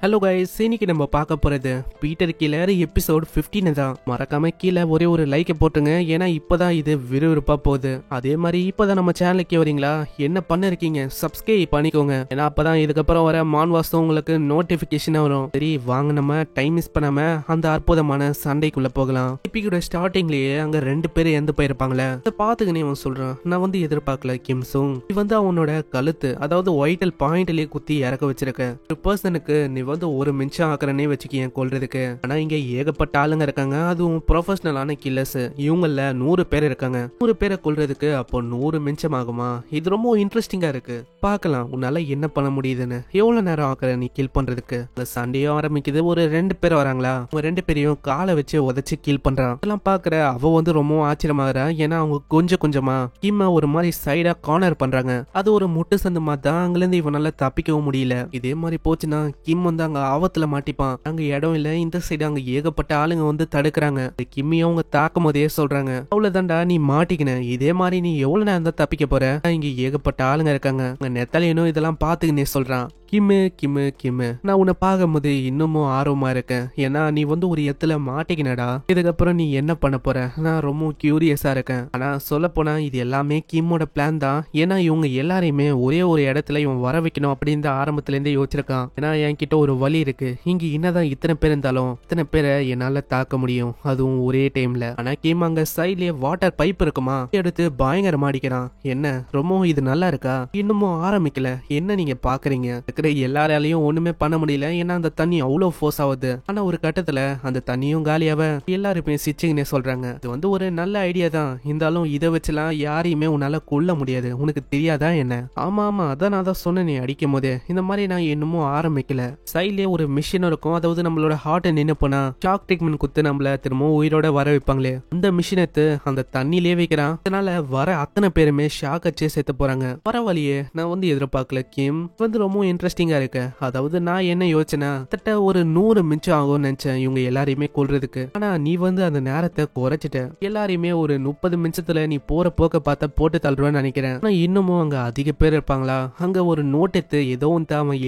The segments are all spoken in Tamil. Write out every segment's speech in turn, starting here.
ஹலோ கைஸ், இன்னைக்கு நம்ம பார்க்க போறது பீட்டர் கில்லர் எபிசோட் 15 தான். மறக்காம கீழே ஒரே ஒரு லைக் போட்டுங்க, ஏன்னா இப்பதான் இது விறுவிறுப்பா போகுது. அதே மாதிரி இப்பதான் நம்ம சேனலுக்கு வரீங்களா, என்ன பண்ண இருக்கீங்க, சப்ஸ்கிரைப் பண்ணிக்கோங்க. ஏன்னா அப்பதான் இதுக்கப்புறம் வர மான்வாஸ்தம் உங்களுக்கு நோட்டிபிகேஷன் வரும். சரி வாங்க, நம்ம டைம் மிஸ் பண்ணாம அந்த அற்புதமான சண்டைக்குள்ள போகலாம். எபிக்கோட ஸ்டார்டிங்லயே அங்க 2 பேர் இறந்து போயிருப்பாங்களே, அதை பாத்துக்கினே அவன் சொல்றான், நான் வந்து எதிர்பார்க்கல கிம் சூங், நீ வந்து அவனோட கழுத்து அதாவது வைட்டல் பாயிண்ட்லயே குத்தி இறக்க வச்சிருக்க. ஒரு பர்சனுக்கு நீ வந்து ஒரு மின்சம் ஆக்குறனே வச்சுக்கேன் கொல்றதுக்கு. ஆனா இங்க ஏகப்பட்ட ஆளுங்க இருக்காங்க, அதுவும் ப்ரொஃபஷனலான கில்லர்ஸ். இவங்கள 100 பேர் இருக்காங்க. 100 பேரை கொல்றதுக்கு அப்போ 100 மின்சம் ஆகுமா? இது ரொம்ப இன்ட்ரெஸ்டிங்கா இருக்கு. பார்க்கலாம் உன்னால என்ன பண்ண முடியுதுன்னு. எவ்வளவு நேரம் ஆக்குற நீ கில் பண்றதுக்கு? இந்த சண்டையும் ஆரம்பிக்குது. ஒரு 2 பேர் வராங்களா, அவங்க 2 பேரையும் காலை வச்சு உதச்சு கில் பண்றான். அதெல்லாம் பாக்குற அவ வந்து ரொம்ப ஆச்சரியமாகறா. ஏன்னா அவங்க கொஞ்சம் கொஞ்சமா கிம்ம ஒரு மாதிரி சைடா கார்னர் பண்றாங்க. அது ஒரு முட்டு சந்து மாதிரி தான். அங்கிருந்து இவனால தப்பிக்கவும் முடியல. இதே மாதிரி போச்சுன்னா கிம் வந்து அங்க ஆபத்துல மாட்டிப்பான். அங்க இடம் இல்ல, இந்த சைடு அங்க ஏகப்பட்ட ஆளுங்க வந்து தடுக்கிறாங்க. கிம்மியும் அவங்க தாக்கும் போதே சொல்றாங்க, அவ்வளவுதான்டா நீ மாட்டிக்கின, இதே மாதிரி நீ எவ்வளவு நேரம் தான் தப்பிக்க போற, இங்க ஏகப்பட்ட ஆளுங்க இருக்காங்க. அங்க நெத்தாலியனும் இதெல்லாம் பாத்துக்கினே சொல்றான், கிம்மு கிம்மு கிம்மு, நான் உன்னை பார்க்கும்போது இன்னமும் ஆர்வமா இருக்கேன். ஏன்னா நீ வந்து ஒரு இடத்துல மாட்டிக்கினடா, இதுக்கப்புறம் நீ என்ன பண்ண போற, நான் ரொம்ப கியூரியஸா இருக்கேன். ஆனா சொல்ல போனா இது எல்லாமே கிம்மோட பிளான் தான். ஏன்னா இவங்க எல்லாரையுமே ஒரே ஒரு இடத்துல இவன் வர வைக்கணும் அப்படின்னு ஆரம்பத்துல இருந்தே யோசிச்சிருக்கான். ஏன்னா என்கிட்ட ஒரு வழி இருக்கு, இங்க என்னதான் இத்தனை பேர் இருந்தாலும் இத்தனை பேரை என்னால தாக்க முடியும், அதுவும் ஒரே டைம்ல. ஆனா கிம் அங்க சைட்லயே வாட்டர் பைப் இருக்குமா, எடுத்து பயங்கரமா அடிக்கிறான். என்ன ரொம்ப இது நல்லா இருக்கா? இன்னமும் ஆரம்பிக்கல, என்ன நீங்க பாக்குறீங்க? எல்லாராலையும் ஒண்ணுமே பண்ண முடியல, ஏன்னா அந்த தண்ணி அவ்வளவு ஃபோர்ஸ் ஆகுது. ஆனா ஒரு கட்டத்துல அந்த தண்ணியும் காலியாவ எல்லாருமே சிச்சிங்கன்னு சொல்றாங்க. இது வந்து ஒரு நல்ல ஐடியா தான், இருந்தாலும் இதை வச்சுலாம் யாரையுமே உன்னால கொல்ல முடியாது, உனக்கு தெரியாதா என்ன? ஆமா ஆமா, அதான் நான் தான் சொன்னேன் அடிக்கும் போதே. இந்த மாதிரி நான் இன்னமும் ஆரம்பிக்கல. சைட்லயே ஒரு மிஷின் இருக்கும், அதாவது நம்மளோட ஹார்ட் நின்று போனா ஷாக் ட்ரீட்மெண்ட் குத்து நம்மள திரும்ப உயிரோட வர வைப்பாங்களே, அந்த மிஷின் எடுத்து அந்த தண்ணிலே வைக்கிறான். அதனால வர அத்தனை பேருமே ஷாக் அச்சே சேர்த்து போறாங்க. பரவாயில்லையே, நான் வந்து எதிர்பார்க்கல கிம் வந்து ரொம்ப இன்ட்ரெஸ்டிங்கா இருக்கு. அதாவது நான் என்ன யோசனை, கிட்ட ஒரு 100 மிச்சம் ஆகும்னு நினைச்சேன் இவங்க எல்லாரையுமே கொல்றதுக்கு. ஆனா நீ வந்து அந்த நேரத்தை குறைச்சிட்ட. எல்லாரையுமே ஒரு 30 நிமிஷத்துல நீ போற போக்க பார்த்தா போட்டு தள்ளுறன்னு நினைக்கிறேன். ஆனா இன்னமும் அங்க அதிக பேர் இருப்பாங்களா? அங்க ஒரு நோட் எடுத்து ஏதோ ஒன்று அவன்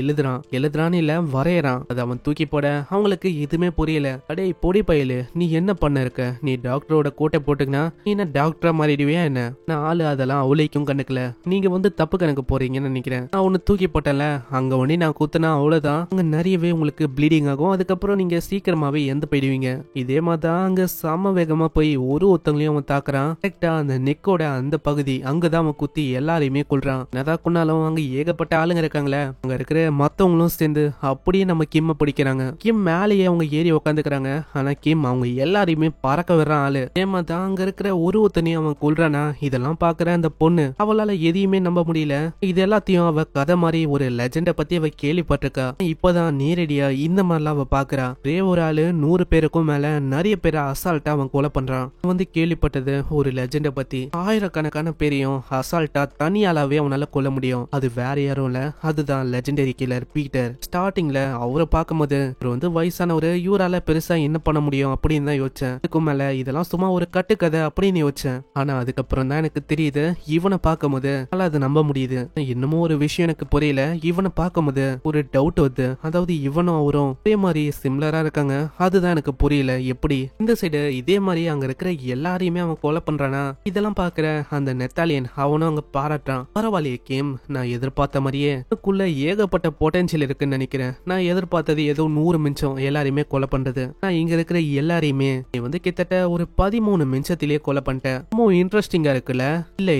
எழுதுறான்னு இல்ல வரையறான். அதை அவன் தூக்கி போட அவங்களுக்கு எதுவுமே புரியல. அடே பொடி பயலு, நீ என்ன பண்ண இருக்க? நீ டாக்டரோட கோட்டை போட்டுக்கினா நீ என்ன டாக்டரா மாறிடுவியா என்ன? நான் ஆளு அதெல்லாம் அவளைக்கும் கணக்குல, நீங்க வந்து தப்பு கணக்கு போறீங்கன்னு நினைக்கிறேன். நான் ஒன்னு தூக்கி போட்டேன்ல, அங்க ஒண்ணு நான் குத்துனா அவ்வளவுதான், அங்க நிறையவே உங்களுக்கு ப்ளீடிங் ஆகும். அதுக்கப்புறம் நீங்க சீக்கிரமாவே எந்த போயிடுவீங்க. இதே மாதிரிதான் அங்க சம வேகமா போய் ஒருத்தங்களையும் அவன் தாக்குறான். கரெக்டா அந்த நெக்கோட அந்த பகுதி அங்கதான் அவன் குத்தி எல்லாரையுமே கொல்றான். என்னதான் கொண்டாலும் அங்க ஏகப்பட்ட ஆளுங்க இருக்காங்களே, அங்க இருக்கிற மத்தவங்களும் சேர்ந்து அப்படியே நம்ம கிம்ம பிடிக்கிறாங்க. கிம் மேலேயே அவங்க ஏறி உட்காந்துக்கிறாங்க. ஆனா கிம் அவங்க எல்லாரையுமே பறக்க விடுறான் ஆளு. ஏமாதான் அங்க இருக்கிற ஒருத்தனையும் அவன் கொல்றானா. இதெல்லாம் பாக்குற அந்த பொண்ணு அவளால எதையுமே நம்ப முடியல. இது எல்லாத்தையும் அவ கதை மாதிரி ஒரு லெஜெண்ட பத்தி அவ கேள்விப்பட்டிருக்கா. இப்பதான் நேரடியா இந்த மாதிரிலாம் அவ பாக்குறா. ஒரே ஒரு ஆளு 100 பேருக்கும் மேல நிறைய பேரை அசால்ட்டா அவன் கொலை பண்றான். வந்து கேள்விப்பட்டது ஒரு லெஜெண்ட பத்தி, ஆயிரக்கணக்கான பேரையும் அசால்ட்டா தனியாலாவே அவனால கொல்ல முடியும். அது வேற யாரும் இல்ல, அதுதான் லெஜெண்டரி கில்லர் பீட்டர். ஸ்டார்டிங்ல அவரை பார்க்கும்போது அவர் வந்து வயசானவரு, இவரால பெருசா என்ன பண்ண முடியும் அப்படின்னு தான் யோசிச்சேன். அதுக்கு மேல இதெல்லாம் சும்மா ஒரு கட்டுக்கதை அப்படின்னு யோசிச்சேன். ஆனா அதுக்கப்புறம் தான் எனக்கு தெரியுது, இவனை பார்க்கும்போது அது நம்ப முடியுது. இன்னமும் ஒரு விஷயம் எனக்கு புரியல. இவனை பார்க்கும்போது ஒரு டவுட் வருது, அதாவது இவனும் அவரும் இதே மாதிரி சிமிலரா இருக்காங்க. அதுதான் எனக்கு புரியல, எப்படி இந்த சைடு இதே மாதிரி அங்க இருக்கிற எல்லாரையுமே அவன் கொலை பண்றானா? இதெல்லாம் பாக்குற அந்த நெத்தாலியன் அவனும் அங்க பாராட்டான். பரவாயில்லையே கேம், நான் எதிர்பார்த்த மாதிரியே இதுக்குள்ள ஏகப்பட்ட பொட்டன்சியல் இருக்குன்னு நினைக்கிறேன். நான் எதிர்பார்த்தது ஏதோ 100 மிச்சம் எல்லாரையுமே கொலை பண்றது. நான் இங்க இருக்கிற எல்லாரையுமே நீ வந்து கிட்டத்தட்ட ஒரு 13 மிச்சத்திலேயே கொலை பண்ணிட்டேன். ரொம்ப இன்ட்ரெஸ்டிங்கா இருக்குல்ல?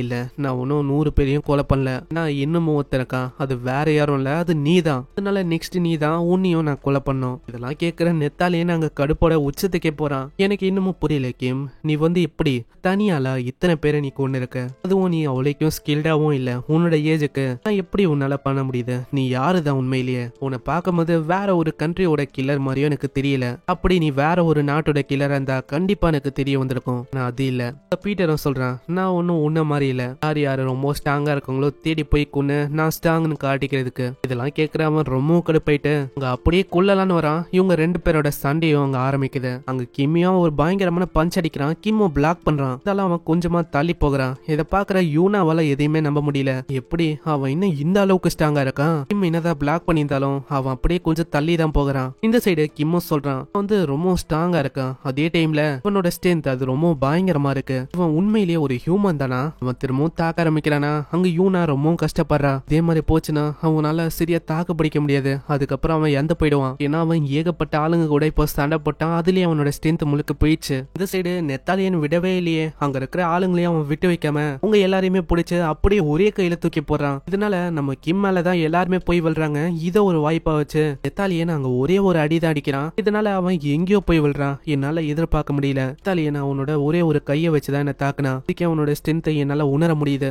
இல்ல நான் ஒன்னும் 100 பேரையும் கொலை பண்ணல, நான் இன்னமும் ஒருத்தருக்கான், அது வேற யாரும் இல்ல, அது நீதான். அதனால நெக்ஸ்ட் நீதான், உன்னையும் நான் கொலை பண்ணோம். இதெல்லாம் கேட்கிற நெத்தாலே நாங்க கடுப்போட உச்சத்துக்கே போறான். எனக்கு இன்னமும் புரியல கிம், நீ வந்து எப்படி தனியால இத்தனை பேரை நீ கொண்டு இருக்க, அதுவும் நீ அவளைக்கும் ஸ்கில்டாவும் இல்ல, உன்னோட ஏஜுக்கு நான் எப்படி உன்னால பண்ண முடியுது? நீ யாருதான் உண்மையிலேயே? உன்னை பார்க்கும்போது வேற ஒரு கண்ட்ரியோட கில்லர் மாதிரியும் எனக்கு தெரியல. அப்படி நீ வேற ஒரு நாட்டோட கில்லரா இருந்தா கண்டிப்பா எனக்கு தெரிய வந்திருக்கும். நான் அது இல்ல. பீட்டரும் சொல்றான், நான் ஒன்னும் உன்ன மாதிரி இல்ல, யாரு ரொம்ப ஸ்ட்ராங்கா இருக்காங்களோ தேடி போய் கொண்டு நான் ஸ்ட்ராங்னு காட்டிக்கிறதுக்கு இதெல்லாம் கேக்குற அவன் ரொம்ப கடுப்பாயிட்டு அங்க அப்படியே கொல்லலான்னு வரான். இவங்க 2 பேரோட சண்டையும் அங்க ஆரம்பிக்குது. அங்க கிம்மியும் ஒரு பயங்கரமான பஞ்ச் அடிக்கிறான். கிம்மோ பிளாக் பண்றான். இதெல்லாம் அவன் கொஞ்சமா தள்ளி போகிறான். இதை பாக்குற யூனாவால எதையுமே நம்ப முடியல. எப்படி அவன் இன்னும் இந்த அளவுக்கு ஸ்ட்ராங்கா இருக்கான்? கிம் என்னதான் பிளாக் பண்ணியிருந்தாலும் அவன் அப்படியே கொஞ்சம் தள்ளி தான் போகிறான். இந்த சைடு கிம்மோ சொல்றான் அவன் வந்து ரொம்ப ஸ்ட்ராங்கா இருக்கான். அதே டைம்ல இவனோட ஸ்ட்ரென்த் அது ரொம்ப பயங்கரமா இருக்கு. இவன் உண்மையிலேயே ஒரு ஹியூமன் தானா? அவன் திரும்பவும் தாக்க ஆரம்பிக்கிறானா? அங்க யூனா ரொம்பவும் கஷ்டப்படுறா. இதே மாதிரி போச்சுன்னா அவனால சரியா தாக்கு பிடிக்க முடியாது. அதுக்கப்புறம் அவன் இறந்து போயிடுவான். ஏன்னா அவன் ஏகப்பட்ட ஆளுங்க கூட இப்போ சண்டை போட்டான். அதுலயே அவனோட ஸ்ட்ரென்த் முழுக்க போயிடுச்சு. இந்த சைடு நெத்தாலியன் விடவே இல்லையே. அங்க இருக்கிற ஆளுங்களையும் அவன் விட்டு வைக்காம உங்க எல்லாரையுமே பிடிச்சு அப்படியே ஒரே கையில தூக்கி போடுறான். இதனால நம்ம கிம் மேலதான் எல்லாருமே போய் விழுறாங்க. இத ஒரு வாய்ப்பா வச்சு நெத்தாலியன் அங்க ஒரே ஒரு அடிதான் அடிக்கிறான். இதனால அவன் எங்கேயோ போய் விழுறான். என்னால எதிர்பார்க்க முடியல. நெத்தாலியன் அவனோட ஒரே ஒரு கையை வச்சுதான் என்ன தாக்குனா. இதுக்கே அவனோட ஸ்ட்ரென்த்தை என்னால உணர முடியுது.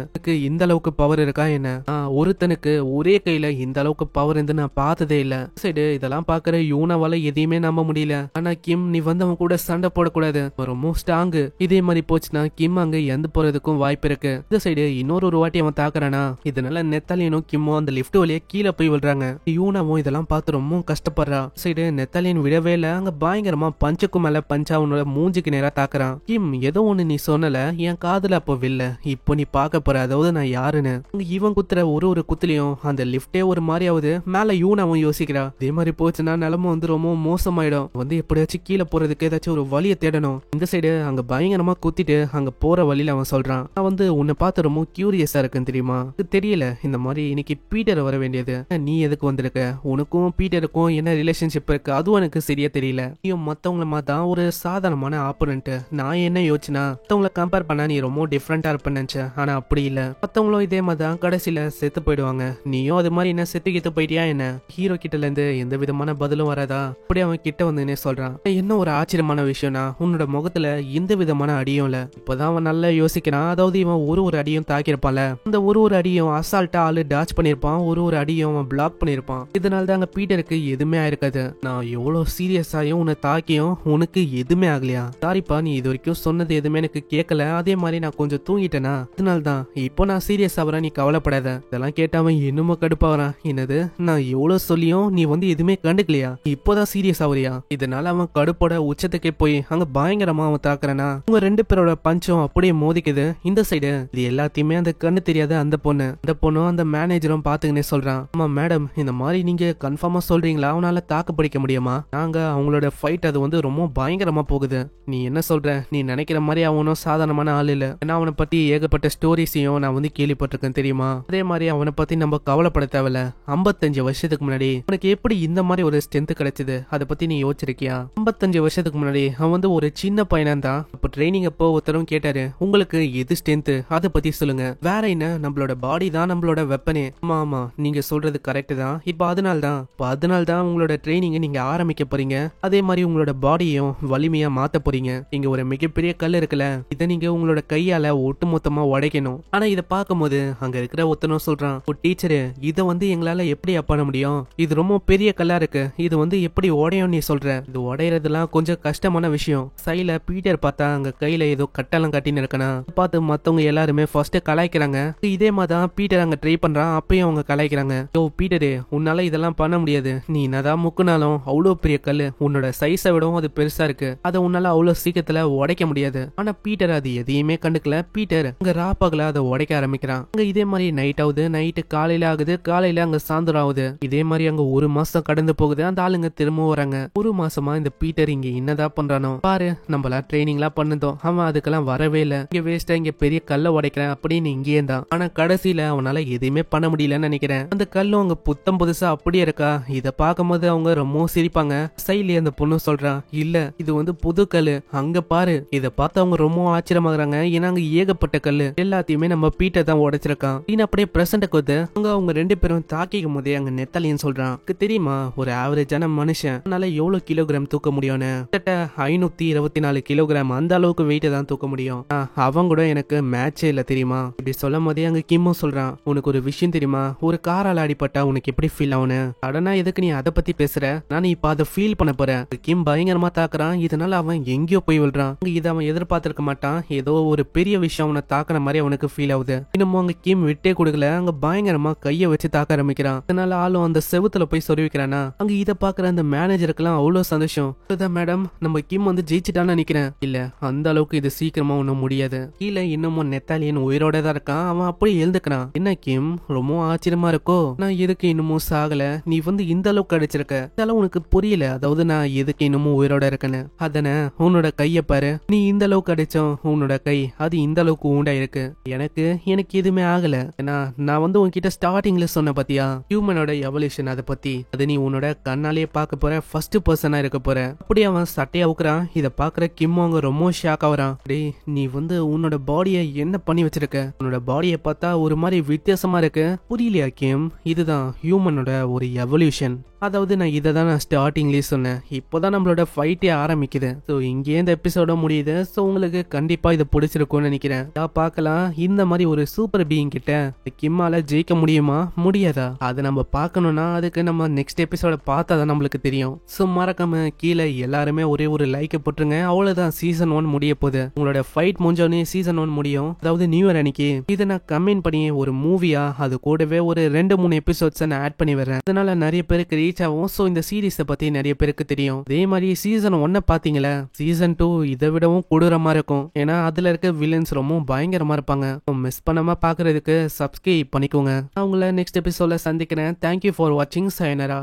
இந்த அளவுக்கு பவர் இருக்கா என்ன? ஒருத்தனுக்கு ஒரே கையில இந்த அளவுக்கு பவர் இருந்து நான் பார்த்ததே இல்ல. சைடு இதெல்லாம் பாக்குற யூனாவால எதையுமே நம்ப முடியல. ஆனா கிம் நீ வந்து அவன் கூட சண்டை போடக்கூடாது. ரொம்ப ஸ்ட்ராங்கு. இதே மாதிரி போச்சுன்னா கிம் அங்க இறந்து போறதுக்கும் வாய்ப்பு இருக்கு. இந்த சைடு இன்னொரு வாட்டி அவன் தாக்குறானா. இதனால நெத்தாலியனும் கிம்மோ அந்த லிப்ட் வழியே கீழே போய் விழுறாங்க. யூனாவும் இதெல்லாம் பார்த்து ரொம்ப கஷ்டப்படுறா. சைடு நெத்தாலியன் விடவே இல்ல. அங்க பயங்கரமா பஞ்சுக்கு மேல பஞ்சா அவனோட மூஞ்சுக்கு நேரா தாக்குறான். கிம் ஏதோ ஒண்ணு நீ சொன்னல என் காதுல அப்போ வில்ல. இப்போ நீ பார்க்க போற அதாவது நான் யாருன்னு. இவன் குத்துற ஒரு குத்துலயும் அந்த லிப்டே ஒரு மாதிரி ஆகுது. மேல யூனாவும் யோசிக்கிறா. இதே மாதிரி போச்சுன்னா நிலமும் வந்து ரொம்ப மோசமாயிடும். வந்து எப்படியாச்சும் கீழே போறதுக்கு ஏதாச்சும் ஒரு வழியை தேடணும். இந்த சைடு அங்க பயங்கரமா குத்திட்டு அங்க போற வழியில அவன் சொல்றான் நான் வந்து உன்னை பார்த்து ரொம்ப கியூரியஸா இருக்குன்னு தெரியுமா? தெரியல இந்த மாதிரி இன்னைக்கு பீட்டர் வர வேண்டியது. நீ எதுக்கு வந்திருக்க? உனக்கும் பீட்டருக்கும் என்ன ரிலேஷன்ஷிப் இருக்கு அதுவும் எனக்கு சரியா தெரியல. நீயும் மத்தவங்கள மாத்தான் ஒரு சாதாரணமான ஆப்போனன்ட். நான் என்ன யோசிச்சுனா மத்தவங்கள கம்பேர் பண்ணா நீ ரொம்ப டிஃப்ரெண்டா இருப்பேன்னு நினைச்சேன். ஆனா அப்படி இல்ல. மத்தவங்களும் இதே மாதிரி தான் கடைசியில செத்து போயிடுவாங்க. நீயும் அது மாதிரி என்ன செத்து போயிட்டியா என்ன? ஹீரோ கிட்ட இருந்து எந்த விதமான பதிலும் வராதா? அப்படி அவன் கிட்ட வந்து சொல்றான் என்ன ஒரு ஆச்சரியமான விஷயம்னா உன்னோட முகத்துல எந்த விதமான அடியும் இல்ல. இப்பதான் அவன் நல்லா யோசிக்கிறான். அதாவது இவன் ஒரு அடியும் தாக்கியிருப்பான்ல. அந்த ஒரு அடியும் அசால்ட்டா ஆளு டாச் பண்ணிருப்பான். ஒரு அடியும் அவன் பிளாக் பண்ணிருப்பான். இதனால தான் அங்க பீட்டருக்கு எதுவுமே ஆயிருக்காது. நான் எவ்வளவு சீரியஸாயும் உன்னை தாக்கியும் உனக்கு எதுவுமே ஆகலையா? சாரிப்பா நீ இது வரைக்கும் சொன்னது எதுவுமே எனக்கு கேட்கல. அதே மாதிரி நான் கொஞ்சம் தூங்கிட்டேனா அதனால தான் இப்போ நான் சீரியஸ் ஆகிறேன். நீ கவலைப்படாத. இதெல்லாம் கேட்டவன் இன்னும் கடுப்பா வரான். என்னது நான் எவ்வளவு சொல்லியும் நீ வந்து எதுவுமே கண்டுக்கலையா? இப்போதான் சீரியஸ் ஆகுறியா? இதனால அவன் கடுப்போட உச்சத்துக்கே போய் அங்க பயங்கரமா அவன் தாக்குறானா. உங்க 2 பேரோட பஞ்சும் அப்படியே மோதிக்குது. இந்த சைடு இது எல்லாத்தையுமே அந்த கண்ணு தெரியாத அந்த பொண்ணும் அந்த மேனேஜரும் பாத்துக்கினே சொல்றான் ஆமா மேடம் இந்த மாதிரி நீங்க கன்ஃபார்மா சொல்றீங்களா அவனால தாக்கு பிடிக்க முடியுமா? நாங்க அவங்களோட ஃபைட் அது வந்து ரொம்ப பயங்கரமா போகுது. நீ என்ன சொல்ற? நீ நினைக்கிற மாதிரி அவனும் சாதாரணமான ஆள் இல்ல. ஏன்னா அவனை பத்தி ஏகப்பட்ட ஸ்டோரிஸையும் நான் வந்து கேள்விப்பட்டிருக்கேன் தெரியுமா? அதே மாதிரி அவனை பத்தி நம்ம கவலைப்பட தேவையில்ல. 55 வருஷத்துக்கு முன்னாடி உனக்கு எப்படி இந்த மாதிரி ஒரு ஸ்ட்ரென்த் கிடைச்சது அதை பத்தி நீ யோசிச்சிருக்கியா? 55 வருஷத்துக்கு முன்னாடி அவன் வந்து ஒரு சின்ன பையனா தான். அப்ப ட்ரைனிங் அப்போ ஒருத்தரும் கேட்டாரு உங்களுக்கு எது ஸ்ட்ரென்த் அதை பத்தி சொல்லுங்க. வேற என்ன நம்மளோட பாடி தான் நம்மளோட வெப்பனே. ஆமா நீங்க சொல்றது கரெக்ட் தான். இப்ப அதனால தான் உங்களோட ட்ரைனிங் நீங்க ஆரம்பிக்க போறீங்க. அதே மாதிரி உங்களோட பாடியும் வலிமையா மாத்த போறீங்க. இங்க ஒரு மிகப்பெரிய கல் இருக்குல்ல இதை நீங்க உங்களோட கையால ஒட்டுமொத்தமா உடைக்கணும். ஆனா இதை பார்க்கும்போது அங்க இருக்கிற ஒருத்தனும் சொல்றான் டீச்சரு இதை வந்து எங்களால எப்படி பண்ண முடியும்? இது ரொம்ப பெரிய கல்லா இருக்கு. இது வந்து எப்படி உடையும் நீ சொல்ற? இது உடையறதுலாம் கொஞ்சம் கஷ்டமான விஷயம். சைல பீட்டர் பார்த்தா அங்க கையில ஏதோ கட்டெல்லாம் கட்டின்னு இருக்கனா பார்த்து மத்தவங்க எல்லாருமே ஃபர்ஸ்ட் கலாய்க்கிறாங்க. இதே மாதிரி தான் பீட்டர் அங்க ட்ரை பண்றான். அப்பயும் அவங்க கலாய்க்கிறாங்க யோ பீட்டரு உன்னால இதெல்லாம் பண்ண முடியாது. நீ என்னதான் முக்குனாலும் அவ்வளவு பெரிய கல்லு உன்னோட சைஸை விடவும் அது பெருசா இருக்கு. அதை உன்னால அவ்வளவு சீக்கிரத்துல உடைக்க முடியாது. ஆனா பீட்டர் அது எதையுமே கண்டுக்கல. பீட்டர் அங்க ராப்பகல அதை உடைக்க ஆரம்பிக்கிறான். அங்க இதே மாதிரி நைட் ஆகுது. நைட்டு காலையில ஆகுது. காலையில அங்க சாயந்தரம் ஆகுது. இதே மாதிரி அங்க 1 மாசம் கடந்து போகுது. அந்த ஆளுங்க திரும்ப வராங்க. 1 மாசமா இந்த பீட்டர் இங்க என்னதான் பண்றானோ பாரு. நம்மளா ட்ரைனிங்லாம் பண்ணதோம் அவன் அதுக்கெல்லாம் வரவே இல்ல. இங்க வேஸ்டா இங்க பெரிய கல்ல உடைக்கிறேன் அப்படின்னு இங்கேயே தான். ஆனா கடைசியில அவனால எதையுமே பண்ண முடியலன்னு நினைக்கிறேன். அந்த கல்லும் அங்க புத்தம் புதுசா அப்படியே இருக்கா. இத பார்க்கும்போது அவங்க ரொம்ப சிரிப்பாங்க. சைட்லயே அந்த பொண்ணு சொல்றான் இல்ல இது வந்து புது கல்லு அங்க பாரு. இத பார்த்து அவங்க ரொம்ப ஆச்சரியமாகறாங்க. ஏன்னா அங்க ஏகப்பட்ட கல்லு எல்லாத்தையுமே நம்ம பீட்டர் தான் உடைச்சிருக்கான். அப்படியே பிரசன்ட் கொத்து அவங்க 2 பேரும் தாக்கிக்கும் போதே அங்க நெத்தாலியன் சொல்றான் தெரியுமா ஒரு ஆவரேஜான மனுஷன் அதனால எவ்வளவு கிலோகிராம் தூக்க முடியும்னு? 524 கிலோகிராம் அந்த அளவுக்கு வெயிட் தான் தூக்க முடியும். அவங்க கூட எனக்கு மேட்சே இல்ல தெரியுமா? இப்படி சொல்லும் போதே அங்க கிம்மும் சொல்றான் உனக்கு ஒரு விஷயம் தெரியுமா? ஒரு காரால அடிப்பட்டா உனக்கு எப்படி ஃபீல் ஆகுன்னு? அடனா எதுக்கு நீ அதை பத்தி பேசுற? நான் இப்ப அதை ஃபீல் பண்ண போறேன். கிம் பயங்கரமா தாக்குறான். இதனால அவன் எங்கேயோ போய் விழுறான். இதை அவன் எதிர்பார்த்திருக்க மாட்டான். ஏதோ ஒரு பெரிய விஷயம் அவனை தாக்குற மாதிரி அவனுக்கு ஃபீல் ஆகுது. இன்னமும் அங்க கிம் விட்டே கொடுக்கல. அங்க பயங்கரமா கைய வச்சு தாக்க ஆரம்பிக்கிறான். அதனால ஆளும் அந்த செவுத்துல போய் சொருவிக்கிறானா. அங்க இத பாக்குற அந்த மேனேஜருக்குலாம் அவ்வளவு சந்தோஷம். மேடம் நம்ம கிம் வந்து ஜெயிச்சுட்டான்னு நினைக்கிறேன். இல்ல அந்த அளவுக்கு இது சீக்கிரமா ஒண்ணும் முடியாது. கீழே இன்னமும் நெத்தாலியன் உயிரோட தான் இருக்கான். அவன் அப்படியே எழுந்துக்கிறான். என்ன கிம் ரொம்ப ஆச்சரியமா இருக்கோ, நான் எதுக்கு இன்னமும் சாகல, நீ வந்து இந்த அளவுக்கு அடிச்சிருக்க, இதெல்லாம் உனக்கு புரியல. அதாவது நான் எதுக்கு இன்னமும் உயிரோட இருக்கேன்னு. அதன உன்னோட கைய பாரு, நீ இந்த அளவுக்கு அடிச்சோம் உன்னோட கை அது இந்த அளவுக்கு ஊண்டா இருக்கு. எனக்கு எதுவுமே ஆகல. ஏன்னா நான் வந்து உன்கிட்ட ஸ்டார்டிங்ல சொன்ன பத்தியா ஹியூமனோட எவல்யூஷன் அதை பத்தி, அது நீ உன்னோட கண்ணாலேயே பார்க்க போற ஃபர்ஸ்ட் பர்சனா இருக்க போற. அப்படி அவன் சட்டையா அவுக்குறான். இத பாக்குற கிம் அவங்க ரொம்ப ஷாக் ஆகுறான். டேய் நீ வந்து உன்னோட பாடியை என்ன பண்ணி வச்சிருக்க, உன்னோட பாடியை பார்த்தா ஒரு மாதிரி வித்தியாசமா இருக்கு, புரியலையா கிம்? இதுதான் ஹியூமனோட ஒரு எவல்யூஷன். அதாவது நான் இதை தான் நான் ஸ்டார்டிங்லேயே சொன்னேன். இப்போதான் நம்மளோட ஃபைட்டே ஆரம்பிக்குது. ஸோ இங்கே இந்த எபிசோட முடியுது. ஸோ உங்களுக்கு கண்டிப்பா இது பிடிச்சிருக்கும்னு நினைக்கிறேன். பார்க்கலாம் இந்த மாதிரி ஒரு சூப்பர் பீயிங் கிட்ட கிம்மால ஜெயிக்க முடியுமா முடியாதா, அதை நம்ம பார்க்கணும்னா அதுக்கு நம்ம நெக்ஸ்ட் எபிசோட பார்த்தா தான் நம்மளுக்கு தெரியும். ஸோ மறக்காம கீழே எல்லாருமே ஒரே ஒரு லைக்கை போட்டுருங்க. அவ்வளவுதான், சீசன் 1 முடிய போகுது. உங்களோட ஃபைட் முடிஞ்சோடனே சீசன் 1 முடியும். அதாவது நியூ இயர் அன்னைக்கு இதை நான் கமெண்ட் பண்ணி ஒரு மூவியா அது கூடவே ஒரு 2-3 எபிசோட்ஸ் நான் ஆட் பண்ணி வரேன். அதனால நிறைய பேருக்கு ரீச் ஆகும். சோ இந்த சீரீஸை பத்தி நிறைய பேருக்கு தெரியும். அதே மாதிரி சீசன் 1 பாத்தீங்களா, சீசன் 2 இதை விடவும் கொடூரமா இருக்கும். ஏன்னா அதுல இருக்க வில்லன்ஸ் ரொம்ப பயங்கரமா இருப்பாங்க. மிஸ் பண்ணாம பாக்குறதுக்கு சப்ஸ்கிரைப் பண்ணிக்கோங்க. நான் உங்களை நெக்ஸ்ட் எபிசோட்ல சந்திக்கிறேன். தேங்க்யூ ஃபார் வாட்சிங். சயனரா.